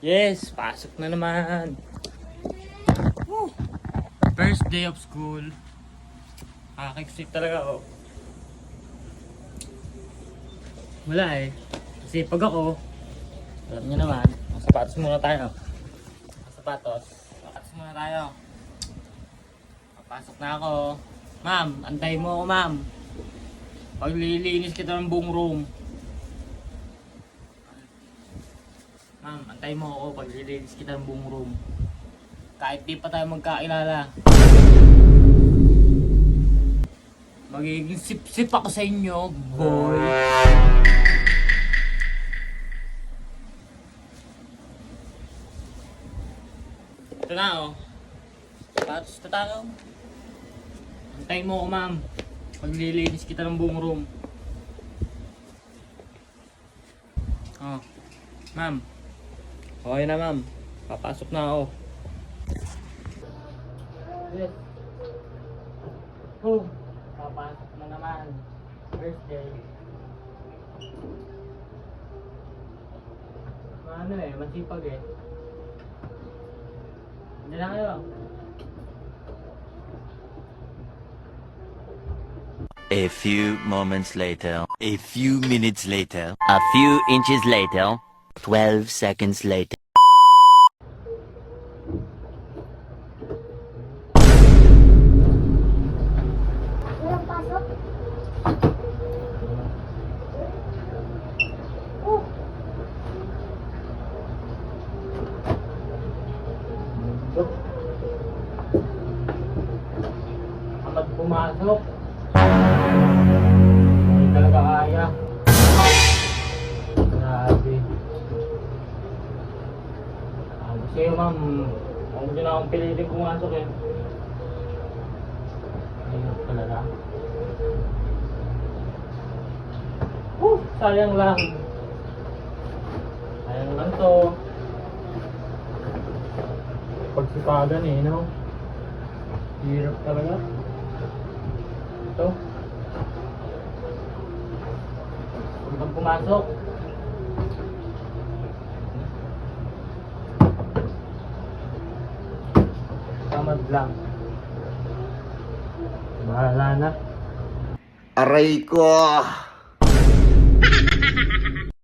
Yes, pasok na naman. Woo. First day of school. Nakakikisip talaga ako. Wala eh. Kasi pag ako, alam niyo naman, sapatos muna tayo. Sapatos muna tayo. Papasok na ako. Ma'am, antay mo ako ma'am. Paglilinis kita ng buong room. Ma'am, antay mo ako pag lilinis kita ng buong room. Kahit di pa tayo magkakilala. Magiging sip-sip ako sa inyo, boy. Ito na oh. Sapatos na tayo. Antay mo ako ma'am. Pag lilinis kita ng buong room. Oh. Ma'am. Okay na ma'am, papasok na ako. Yes. Oh, papasok na naman. First day. Ano eh, masipag eh. Hindi na kayo. A few moments later. A few minutes later. A few inches later. 12 seconds later. Walang pasok? Amat pumasok. Hindi talaga kaya. Grabe. Kasi ma'am, kung hindi na akong pilitin pumasok eh. Ayun talaga. Sayang lang. Sayang lang to. Pagsipagan eh, no? Hirap talaga. Ito. Huwag kang pumasok. Tamad lang. Bahala na. Aray ko!